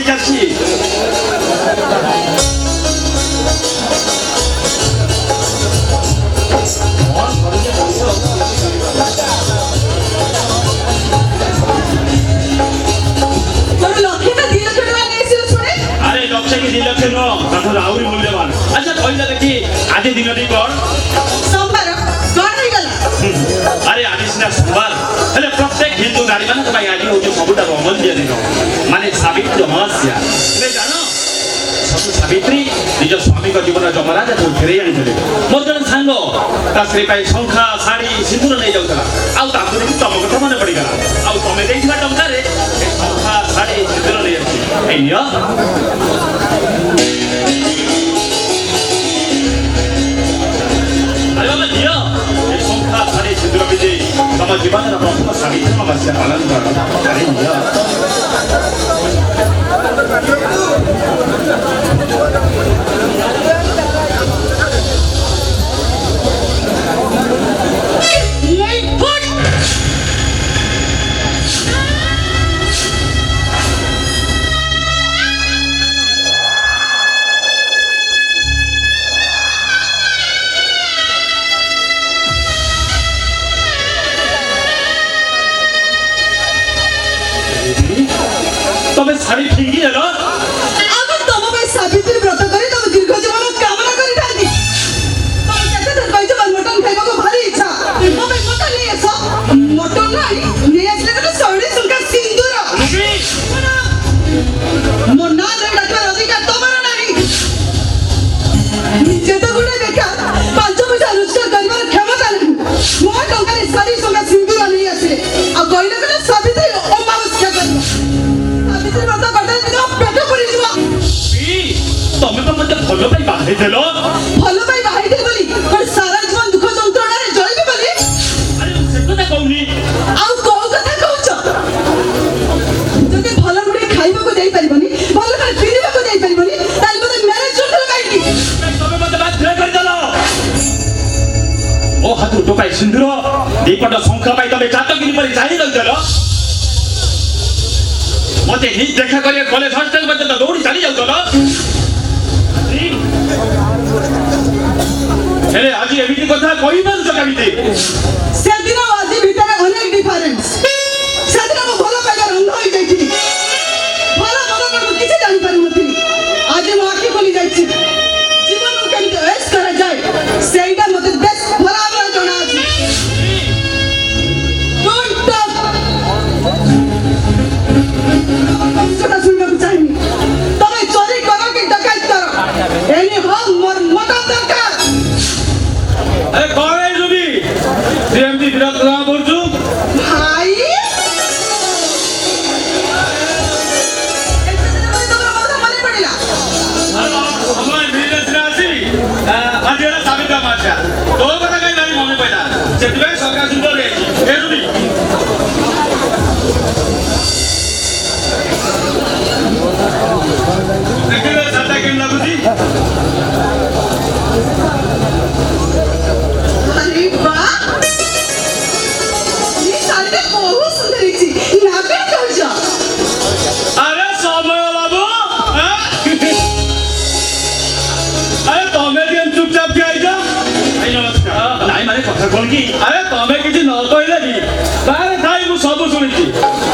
ଦେଇକି ଆସିଛି। আরে লক্ষ কি 2 লক্ষ নয়, তাহলে আହୁରି মূল্যবান। আচ্ছা কইলা দেখি আজ দিনটি কোন? সোমবার কোন হই গলা? আরে আজ সিনা সোমবার, হেলে প্রত্যেক হিন্দু নারী ମାନଙ୍କ ପାଇଁ ଆଜି ହଉଛି ସବୁଠାରୁ ଅମୂଲ୍ୟ ଦିନ, ମାନେ ସାବିତ୍ରୀ ଅମାବାସ୍ୟା। ଏବେ ଜାଣ ସବୁ ସାବିତ୍ରୀ ନିଜ ସ୍ୱାମୀଙ୍କ ଜୀବନ ଯମରାଜକୁ ଫେରେଇ ଆଣିଥିଲେ। ମୋର ଜଣେ ସାଙ୍ଗ ତା ସ୍ତ୍ରୀ ପାଇଁ ଶଙ୍ଖା ଶାଢ଼ୀ ସିନ୍ଦୁର ନେଇ ଯାଉଥିଲା, ଆଉ ତାକୁ ଦେଖି ତମ କଥା ମନେ ପଡ଼ିଗଲା। ଆଉ ତମେ ଦେଇଥିବା ଟଙ୍କାରେ ଶଙ୍ଖା ଶାଢ଼ୀ ସିନ୍ଦୁର ନେଇ ଆସିଛି। ଏଇ ନିଅ। আরে বাবা দিও এই সংখ্যা সারি সিন্দুর বিজে তম জীবনের প্রথম সাবিত্রী অমাবাস্যা পালন করো। আরে দিও তবে শাড়ি ঠিকই এলো। আমি তোমাকে সাবিত্রী ব্রত করে তুমি দীর্ঘ জীবন কামনা করে থাকি। তুমি কেতে দিন কইছো মটন খাইବାକୁ ভারি ইচ্ছা। তুমি মটন নিয়ে এসো। মটন নাই নিয়ে আসলে তো সৌড়ি সুলকা সিন্দুর। ମୋ ନାଁ ଧରି ଡାକିବାର ଅଧିକାର ତମର ନାହିଁ। ନିଜେ ତ ଗୁଣେ ଦେଖା 5 ପଇସା ରୋଜଗାର କରିବାର କ୍ଷମତା ନାହିଁ। ମୋ ଟଙ୍କାରେ ଶାଢ଼ୀ ସୁଲକା ସିନ୍ଦୁର ନେଇ ଆସିଲେ ଆଉ କହିଲେ କହିଲେ ସାବିତ୍ରୀ ଅମାବାସ୍ୟା କରିବ। ସାବିତ୍ରୀ ବ୍ରତ କରିଦେଲେ ନିଜ ପେଟ ପୁରିଯିବ। ତମେ ତ ମତେ ଭଲ ପାଇ ବାହାଇଦେଲ। ଭଲ ପାଇ ବାହାଇଥିଲି ବୋଲି କଣ ସାରା ଜୀବନ ଦୁଃଖ ଯନ୍ତ୍ରଣାରେ ଜଳିବି ବୋଲି? ଆରେ ମୁଁ ସେ କଥା କହୁନି। ଆଉ କୋଉ କଥା କହୁଛ? ଯଦି ଭଲ ଗୁଡେ ଖାଇବାକୁ ଦେଇପାରିବନି, ଭଲ କରି ପିନ୍ଧିବାକୁ ଦେଇପାରିବନି, ତାହେଲେ ମୋତେ ମ୍ୟାରେଜ କରୁଥିଲ କାହିଁକି? ତମେ ମତେ ବାଧ୍ୟ କରିଦେଲ। ଓ ହାତରୁ ଟୋପାଇ ସିନ୍ଦୁର ଦିପଟ ଶଙ୍ଖ ପାଇଁ ତମେ ଚାତକିନି ପରି ଚାହିଁ ରହିଦେଲ। ମତେ ହିଁ ଦେଖା କରିବାକୁ କଲେଜ ହଷ୍ଟେଲ ପର୍ଯ୍ୟନ୍ତ ଦୌଡ଼ି ଚାଲି ଯାଉଥିଲ। ହେଲେ ଆଜି ଏମିତି କଥା କହିପାରୁଛ କେମିତି? ସେଦିନ ଆଉ ଆଜି ଭିତରେ ଅନେକ ଡିଫରେନ୍ସ। ସେଦିନ ମୁଁ ଭଲ ପାଇବାର ଅନ୍ଧ ହୋଇଯାଇଥିଲି। ଭଲ ମନ କଣ ମୁଁ କିଛି ଜାଣିପାରୁନଥିଲି। ଆଜି ମୋ ଆଖି ଖୋଲି ଯାଇଛି। ଜୀବନକୁ କେମିତି ଏସ୍ କରାଯାଏ ସେଇଟା ମୋତେ ବେଶ ଭଲ ଭାବରେ ଜଣାଅଛି। Don't talk. କଥାଟା ଶୁଣିବାକୁ ଚାହିଁନି। ତମେ ଚୋରି କର କି ଡକାୟତ କର, ଏନି ହଁ ମୋର ମଟନ ଦରକାର। ଆରେ କଣ ହେଇଛୁବି ତୁ ଏମିତି ବିରକ୍ତ ଜଣା ପଡୁଛୁ? ଭାଇ ତମର କଥା ମନେ ପଡ଼ିଲା। ସମୟ ମିଳିଲେ ସିନା ଆସିବି। ଆଜି ହେଲା ସାବିତ୍ରୀ ଅମାବାସ୍ୟା, ତୋ କଥା କାହିଁ ଭାରି ମନେ ପଇଲା, ସେଥିପାଇଁ ସକାଳ ସୁନ୍ଦର ହେଇଛି। ଏରୁବି ଦେଖିଲେ ଶାଢ଼ୀଟା କେମିତି ଲାଗୁଛି? अरे वाह, ये साड़ी बहुत सुंदर है। नाबिल कौजा। আরে সময় বাবু, আরে তমে কেন চুপচাপ কি আইছ? এই নমস্কার। নাই মানে কথা কোন কি? আরে তমে কিছু ন কইলে কি তারে খাই মু সব শুনিছি।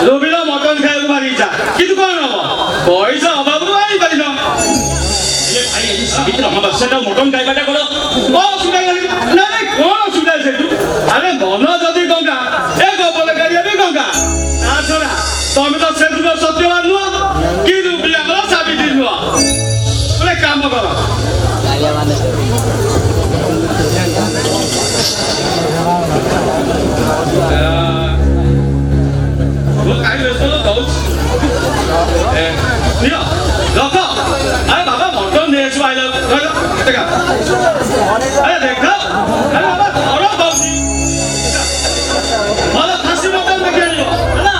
রবিলা মটন খাইବାକୁ ভারি ইচ্ছা, কিন্তু কোন হব পয়সা অভাবରୁ আই পারি না। এ ভাই এই সাবিত্রী অমাবাস্যাটা মটন খাইবাটা কোন অসুবিধা গলি না? কোন অসুবিধা সেটু? আরে মন যদি গঙ্গা এ গোপাল গাড়িয়া বি গঙ্গা। তা ছড়া তমে তো সে যুগ সত্যবান নুহ, কিন্তু বিয়া করা সাবিত্রী নুহ। বলে কাম কর। ମୁଁ କାହିଁ ବ୍ୟସ୍ତ ଦଉଛି ନିଅ ରଖ। ଆରେ ବାବା ମଟନ ନେଇ ଆସିବ ଆଇଲ ଦେଖ। ଆରେ ଦେଖ, ଆରେ ବାବା ଘର ଦଉଛି ଭଲ ଖାସି ମଟନ ଦେଖି ଆଣିବ ହେଲା।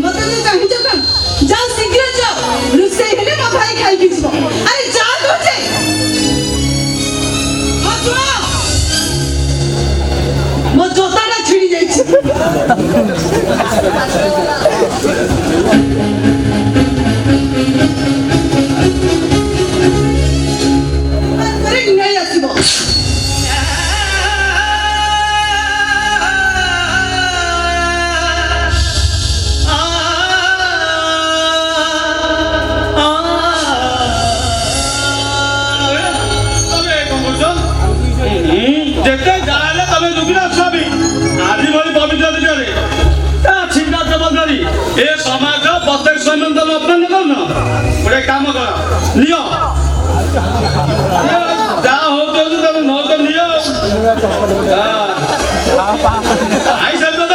मत जो चाहि जो कम जाओ शीघ्र जाओ। रुसे हेले ମୋ ଭାଇ ଖାଇକି ଯିବ। ଆରେ ଯା କହୁଛେ। ହଁ ଶୁଣ, ମୋ ଜୋତାଟା ଛିଡ଼ି ଯାଇଛି। ଏ ସମାଜ ପ୍ରତ୍ୟେକ ସମ୍ବନ୍ଧ ଅପମାନ କରୁନ ଗୋଟେ କାମ କର ନିଅ ଯାହା ହଉଛ ତମେ ନ ତ ନିଅ ଆଇସାର ତ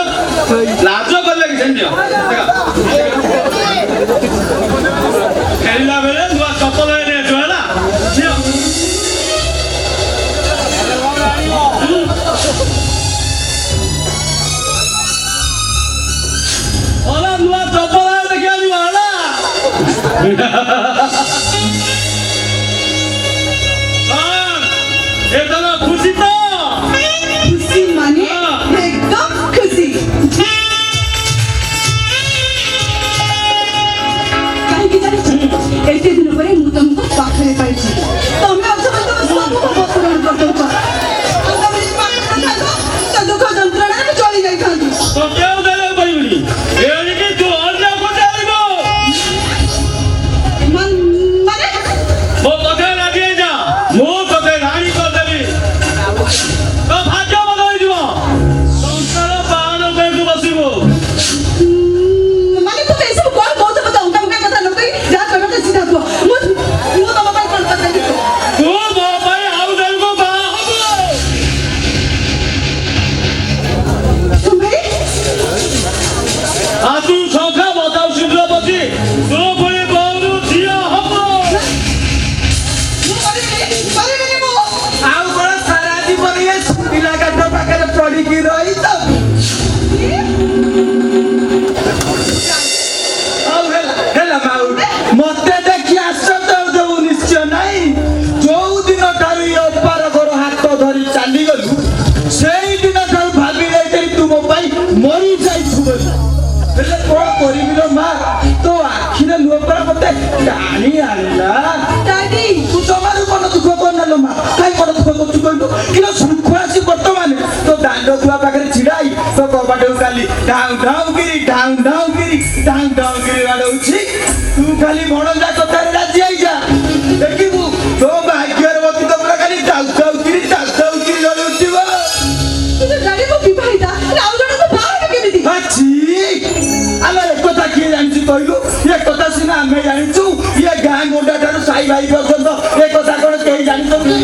ଲାଜ କଲେ କି ସେମିତି ଖେଳିଲା ବେଳେ ନୂଆ ଚପଲ ନେଇଛୁ ହେଲା ନିଅ ନୂଆ ଚପଲ ଦେଖିବା ଯିବ ହେଲା ଏଥର ଖୁସି ତ खुशी माने एकदम खुशी କାହିଁକି ଜାଣିଛ ଏତେ ଦିନ ପରେ ମୁଁ ତମକୁ ପାଖରେ ପାଇଛି ତମେ ଅଛ ସବୁ ପୂରଣ କରିଦେଉଛ ଆଉ ତମେ ଯଦି ପାଖରେ ଥାନ୍ତ ତ ଦୁଃଖ ଯନ୍ତ୍ରଣାରେ ମୁଁ ଚଳି ଯାଇଥାନ୍ତି ତ କେଉଁ ଜାଗାକୁ କହିବୁନି ଏଣିକି ତୁ ଅନ୍ୟକୁ ଚାଲିବ ମାନେ ମୋ କଥା ରାଜି ହେଇଯା ମୁଁ ତତେ ରାଣୀ କରିଦେବି ତ ଭାଗ୍ୟ ବଦଳିଯିବ ସଂସାର ପାହାଡ଼ ଉପରକୁ ବସିବୁ ମାନେ ତମେ ଏସବୁ କଣ କହୁଛ ମତେ ଅଙ୍କା ଅଙ୍କା କଥା ନ କହି ଯାହା କହିବ ତ ସିଧା କୁହ ମୁଁ ତମ ପାଇଁ କଣ କରିଦେବି ତୁ ମୋ ପାଇଁ ଆଉ ଜଣକୁ ବାହା ହବୁ ତୁମେ ତୁ ସଂଖ୍ୟା ବତାଉ ଶୀଘ୍ର ବସି ତୋ ପୁଣି ବହୁ ଝିଅ ହବ ମୁଁ କରିବିନି ମୁଁ ଆଉ କଣ ସାରା ଜୀବନ ଏ ଶୁଖିଲା କାଠ ପାଖରେ ପଡିକି ରହିତ ଆଉ ହେଲା ମାଉ ମତେ ଦେଖି ଆଶ୍ଚର୍ଯ୍ୟ ଯୋଉ ନିଶ୍ଚୟ ନାହିଁ ଯୋଉ ଦିନ ଠାରୁ ଏ ଅପାର ଘର ହାତ ଧରି ଚାଲିଗଲୁ ସେଇ ଦିନ ଠାରୁ ଭାବି ଯାଇଥିଲି ତୁ ମୋ ପାଇଁ ମରି ଯାଇଛୁ ବୋଲି ହେଲେ କଣ କରିବି ର ମା ତୋ ଆଖିରେ ଲୁହ ପରା ମତେ ଟାଣି ଆଣିଲା ଡାଡି ତୁ ଜମାରୁ ମନ ଦୁଃଖ କରନା ଲୋ ମା କାଇଁ ମନ ଦୁଃଖ କରୁଛୁ କହିଲୁ କିନ୍ତୁ ସୁଖ ଆସି ବର୍ତ୍ତମାନ ତୋ ଦାଣ୍ଡ ଦୁଆ ପାଖରେ ଛିଡା ହେଇ ତୋ କବାଟକୁ କାଲି ଢାଉ ଢାଉ କିରି ବାଡଉଛି ତୁ ଖାଲି ଭଣଜା କଥାରେ ରାଜି ହେଇଯା ଦେଖିବୁ ତୋ ଭାଗ୍ୟର ମତି ତ ପୁରା ଖାଲି ଢାଉ ଢାଉ କିରି ଜଳି ଉଠିବ କିନ୍ତୁ ଡାଡି ମୁଁ ବିବାହିତା ଆଉ ଜଣକୁ ବାହା ହେବି କେମିତି ଅଛି ଆମେ ଏକଥା କିଏ ଜାଣିଛୁ କହିଲୁ ଏ କଥା ସିନା ଆମେ ଜାଣିଛୁ ଇଏ ଗାଁ ଗୋଟା ଠାରୁ ସାଇ ଭାଇ ପର୍ଯ୍ୟନ୍ତ ଏ କଥା କଣ କେହି ଜାଣିଛନ୍ତି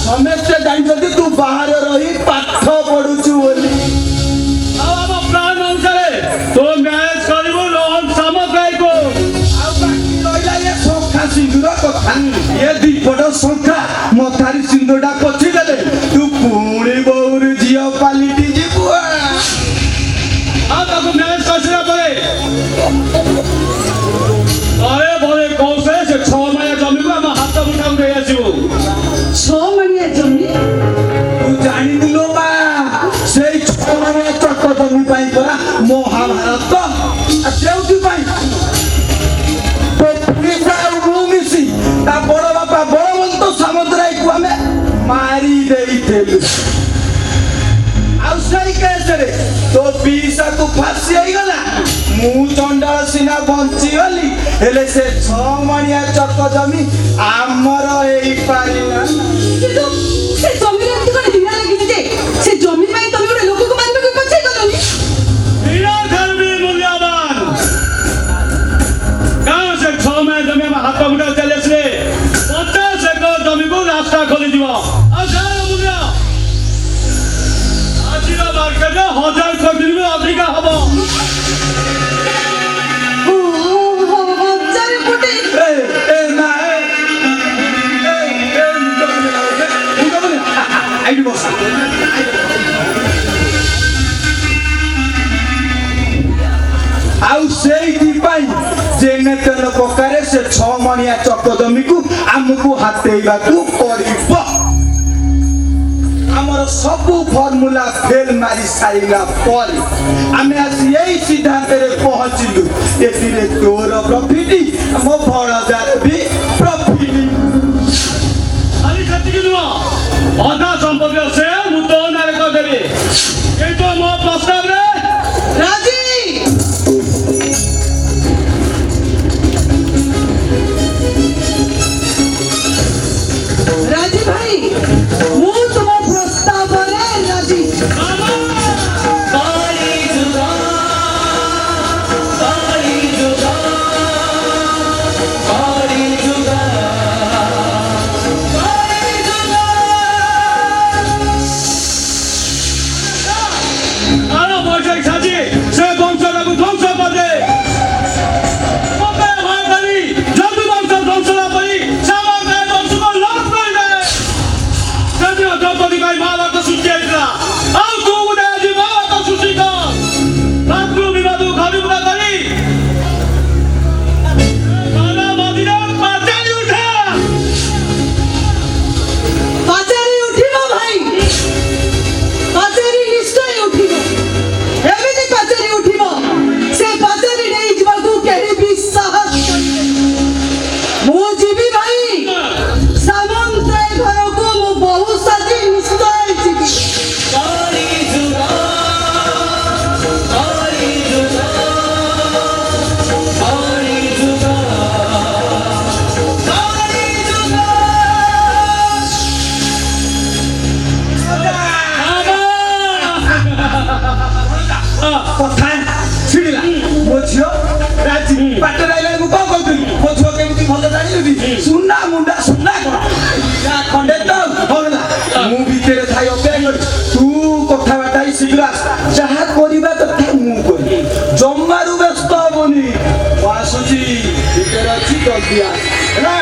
ସମସ୍ତେ ଜାଣିଛନ୍ତି ତୁ ବାହାରେ ରହି ପାଠ ପଢୁଛୁ ବୋଲି ଆଉ ଆମ ପ୍ଲାନ ଅନୁସାରେ ତୁ ମ୍ୟାରେଜ କରିବୁ ରୋହନ ସାମନ୍ତରାୟକୁ ଆଉ ବାକି ରହିଲା ଏ ଶଙ୍ଖା ସିନ୍ଦୁର କଥା ଏ ଦିପଟ ଶଙ୍ଖା ମଥାରି ସିନ୍ଦୁରଟା ପୋଛି ଦେଲେ ତୁ ପୁଣି ବୋଉର ଝିଅ ପାଲିଟି ଯିବୁ ଆଉ ତାକୁ ମ୍ୟାରେଜ କରିସାରିଲା ପରେ ଘରେ ବଳେ କୌଶଳେ ସେ 6 ମାଳିଆ ଜମିକୁ ଆମ ହାତ ମୁଠାକୁ ନେଇ ଆସିବୁ 6 ମାଣିଆ ଜମି ତୁ ଜାଣିଲୁ ଲୋ ମା ସେଇ ଛଅମାଣିଆ ଚକ ଜମି ପାଇଁ ପରା ମହାଭାରତ ଯେଉଁଥିପାଇଁ ମୁଁ ମିଶି ତା ବଡ ବାପା ବଳବନ୍ତ ସାମନ୍ତରାୟକୁ ଆମେ ମାରି ଦେଇଥିଲୁ ଆଉ ସେଇ କେସରେ ତୋ ପିଇସାକୁ ଫାଶୀ ହେଇଗଲା ମୁଁ ଚଣ୍ଡାଳ ସିନା ବଞ୍ଚିଗଲି ହେଲେ ସେ 6 ମାଣିଆ ଚକ ଜମି ଆମର ହେଇପାରିଲା କିନ୍ତୁ ସେ ଜମିରେ ଏମିତି କଣ ହୀରା ଲାଗିଛି ଯେ ସେ ଜମି ପାଇଁ ତମେ ଗୋଟେ ଲୋକକୁ ମାରିବାକୁ ପଛେଇ ଗଲନି ହୀରା ଠାରୁ ବି ମୂଲ୍ୟବାନ କାରଣ ସେ 6 ମାଳିଆ ଜମି ଆମ ହାତ ମୁଠାକୁ ଚାଲି ଆସିଲେ 50 ଏକର ଜମିକୁ ରାସ୍ତା ଖୋଲିଯିବ ଆଉ ଯାହାର ମୂଲ୍ୟ ଆଜିର ମାର୍କେଟରେ 1000 କୋଟି ବି ଅଧିକା ହବ ହଜାର କୋଟି ଆଉ ସେଇଥିପାଇଁ ଯେନେ ତେଲ ପକାରେ ସେ 6 ମାଣିଆ ଚକ ଜମିକୁ ଆମକୁ ହାତେଇବାକୁ ପଡିବ ଆମର ସବୁ ଫର୍ମୁଲା ଫେଲ ମାରି ସାରିଲା ପରେ ଆମେ ଆସି ଏଇ ସିଦ୍ଧାନ୍ତରେ ପହଞ୍ଚିଲୁ ଏଥିରେ ତୋର ପ୍ରଫିଟ ଆମ ଭଣଜାର ବି ପ୍ରଫିଟ ଖାଲି ସେତିକି ନୁହଁ ଅଧା ସମ୍ପତ୍ତି ସେ ମୁଁ ତୋ ନାଁରେ କରିଦେବି କିନ୍ତୁ ମୋ ପ୍ରସ୍ତାବରେ ରାଜି ରାଜି ଭାଇ ମୁଁ ତୁମ ପ୍ରସ୍ତାବରେ ରାଜି ଛିଡ଼ିଲା ମୋ ଝିଅ ରାଜି ବାଟରେ ଆଇଲା ମୁଁ କଣ କହୁଥିଲି ମୋ ଝିଅ କେମିତି ଭଲ ଜାଣିଲୁ ସୁନା ମୁଣ୍ଡା ସୁନା କଣ ଖଣ୍ଡେ ତ ହେଲା ମୁଁ ଭିତରେ ଥାଇ ଅପେକ୍ଷା କରି ତୁ କଥାବାର୍ତ୍ତା ଶୀଘ୍ର ଆସ ଯାହା କରିବା କଥା ମୁଁ କରିବି ଜମାରୁ ବ୍ୟସ୍ତ ହବନି ମୁଁ ଆସୁଛି ଭିତରେ ଅଛି ଜଲ୍ଦି ଆସ ହେଲା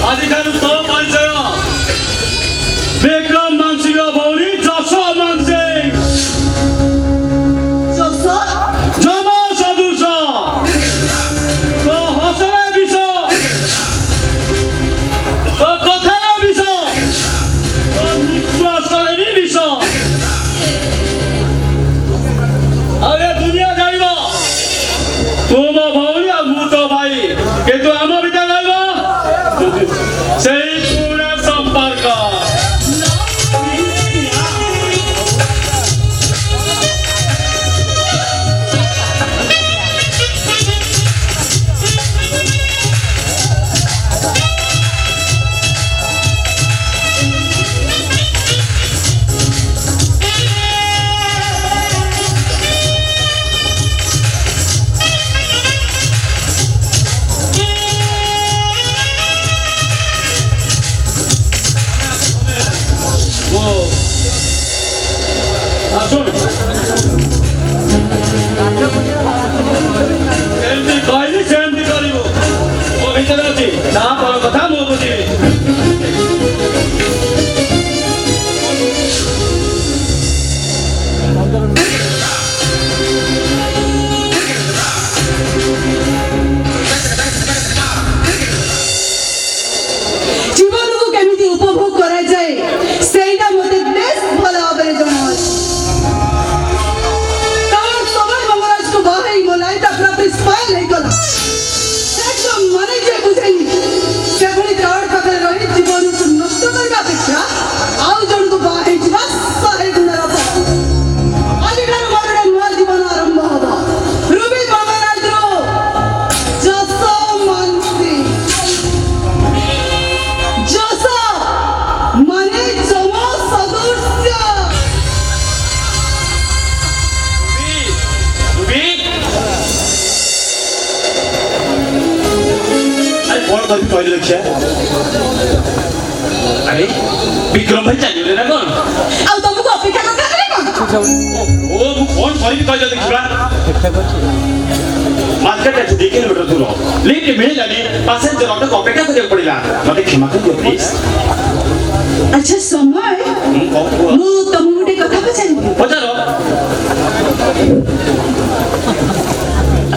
ଆଜିଠାରୁ ତୋ ପରିଚୟ ବିକ୍ରମ ମାନସିଂହ ଭଉଣୀ ଯଶ ମାନସିଂ ଯମ ସଦୃଶ ତୋ ହସରେ ବିଷ ତୋ କଥାରେ ବିଷ ତୋ ନିଶ୍ୱାସରେ ବି ବିଷ ଆଉ ଏ ଦୁନିଆ ଜାଣିବ ତୁ ମୋ ଭଉଣୀ ଆଉ ମୁଁ ତୋ ଭାଇ କିନ୍ତୁ ଆମ ଭିତରେ ରହିବ sei pura samparka अरे विक्रम भाई चाहिए ना कौन ଆଉ ତମକୁ ଅପେକ୍ଷା ଦରକାର କଣ ओ मु फोन सरी कह जा देखिबा मार्केट है 2 किलोमीटर दूर लेट मिललानी पैसेंजर ऑटो को अपेक्षा करके पड़िला मते क्षमा कर दियो प्लीज अच्छा समय ମୁଁ ତମକୁ ଗୋଟେ କଥା ପଚାରିବି ପଚାର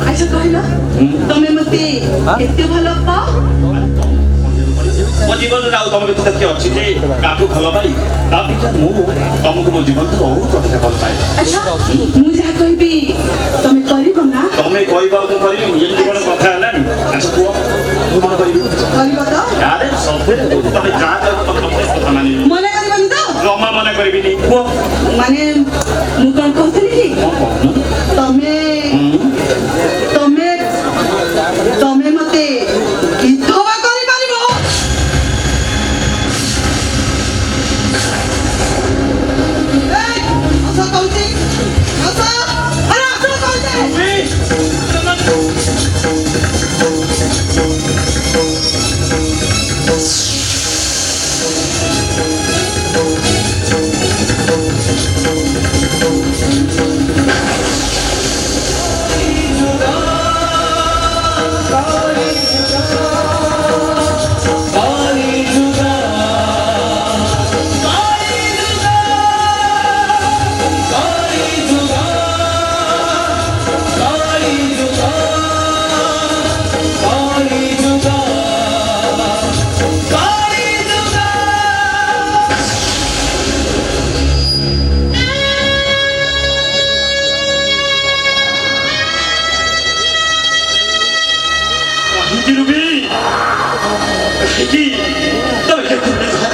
ଆଚ୍ଛା କହିଲ ତମେ ମତେ ଏତେ ଭଲ ପାଅ ମୋ ଜୀବନରେ ଆଉ ତମ ଭିତରେ କିଏ ଅଛି ଯେ କାହାକୁ ଭଲ ପାଇ ତା ଭିତରେ ମୁଁ ତମକୁ ମୋ ଜୀବନରେ ବହୁତ ଅଧିକା ଭଲ ପାଏ ଆଚ୍ଛା ମୁଁ ଯାହା କହିବି ତମେ କରିବ ନା ତମେ କହିବା ମୁଁ କରିବି ଏମିତି କଣ କଥା ହେଲାନି ଆଚ୍ଛା କୁହ ମୁଁ କଣ କରିବି କରିବ ତ ଆରେ ସବୁରେ ତମେ ଯାହା କହିବ ତମେ କଥା ମାନିବି ମନେ କରିବନି ତ ଜମା ମନେ କରିବିନି କୁହ ମାନେ ମୁଁ କଣ କହୁଥିଲି କି ତମେ ତମେ ତମେ ମତେ ବିଧବା କରିପାରିବ ଆସ କହୁଛି ଆସ ଆରେ ଆସ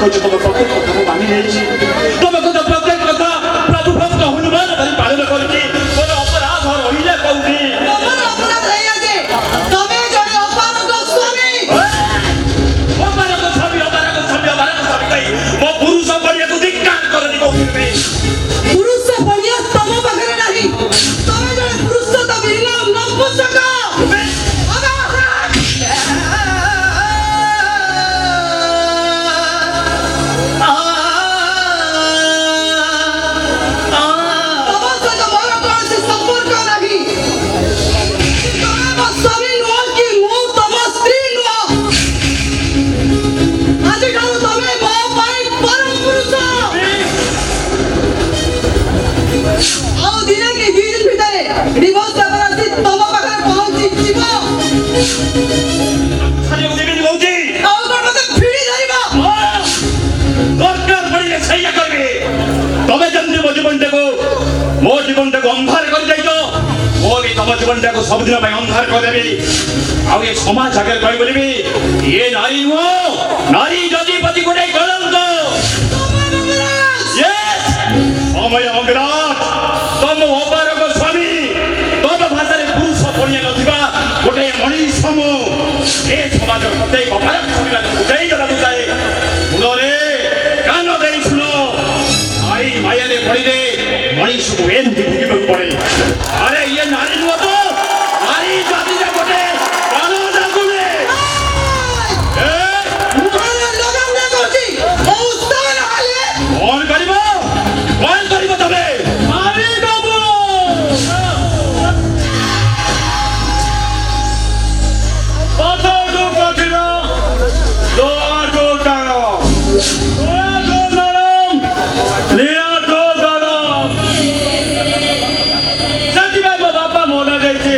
କହୁଛ ତମ ପ୍ରତ୍ୟେକ କଥାକୁ ମାନି ନେଇଛି ତମେ କହୁଛ ପ୍ରତ୍ୟେକ କଥା ପ୍ରଭୁ ଭକ୍ତ ହନୁମାନ ଭାଇ ପାଳନ କରିଛି ମୋର ଅପରାଧ ରହିଲେ କହୁଛି ତମେ ଜଣେ ଅପାରଗ ସ୍ୱାମୀ ଅପାରଗ ସ୍ୱାମୀ ଛାଡ଼ିବାକୁ ଦେବିନି କହୁଛି। ଆଉ କଣ ମତେ ଭିଡ଼ି ଧରିବ? ଦରକାର ପଡ଼ିଲେ ସେଇଆ କରିବି। ତମେ ଯେମିତି ମୋ ଜୀବନଟାକୁ ଅନ୍ଧାର କରିଯାଇଛ, ମୁଁ ବି ତମ ଜୀବନଟାକୁ ସବୁଦିନ ପାଇଁ ଅନ୍ଧାର କରିଦେବି। ଆଉ ଏ ସମାଜ ଆଗରେ କହି ବୋଲିବି, ଇଏ ନାରୀ ନୁହଁ, ନାରୀ ଯଦି ପ୍ରତି ଗୋଟେ କଳଙ୍କ। Yes! ସମୟ ଅଙ୍ଗରାଜ, ତମ ଅପାରକ ସ୍ୱାମୀ, ତମ ଭାଷାରେ ପୁରୁଷ ପଡ଼ିଆ ନଥିବା ଗୋଟେ ମଣିଷ ମୁଁ। ଏ ସମାଜର ପ୍ରତ୍ୟେକ ଅପାରକ ସ୍ୱାମୀମାନଙ୍କୁ ବୁଝାଇ ଦେବାକୁ ଚାହେଁ। ଶୁଣରେ, କାନ ଦେଇ ଶୁଣ। ଆଇ ମାୟାରେ ପଡ଼ିଲେ ମଣିଷକୁ ଏମିତି ଭୁଗିବାକୁ ପଡ଼େ। ଆରେ ଇଏ ନାରୀ ନୁହଁ ତ, ନାରୀ ଜାତିରେ ଗୋଟେ ପ୍ରାଣ ଯାଗୁନେ। କଣ କରିବ? କଣ କରିବ ତମେ? ମାରିଦେବ। ପଥରକୁ କଠିନ, ଦୋଆକୁ ଟାଣ, ଦୋଆକୁ ନରମ, ନିଆଁକୁ ଗରମ। ସେଥିପାଇଁ ମୋ ବାପା ମନା ଦେଇଛି,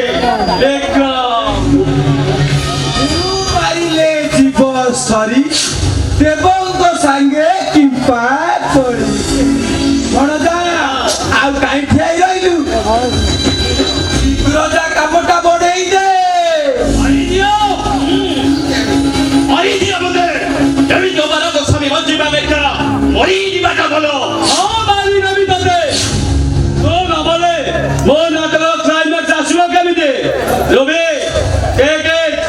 ପାଇଲେ ଯିବ ସରି ଦେବଙ୍କ ସାଙ୍ଗେ କିମ୍ପା ପଡ଼ି। ଭଣଜା ଆଉ କାହିଁ ଠିଆ ହେଇ ରହିଲୁ? ଶୀଘ୍ର ଯା କାମଟା ବଢେଇ ଦେ। ମାରିଦିଅ ମୋତେ। ଏମିତି ଅପାରକ ସ୍ୱାମୀ ବଞ୍ଚିବା ଅପେକ୍ଷା ମରିଯିବାଟା ଭଲ। ହଁ ମାରିଦେବି ତତେ। ତୋ ନବଲେ ମୋ ନାଟକ କ୍ଲାଇମାକ୍ସ ଆସିବ କେମିତି? ରବି ଟେକ୍ ଇଟ୍।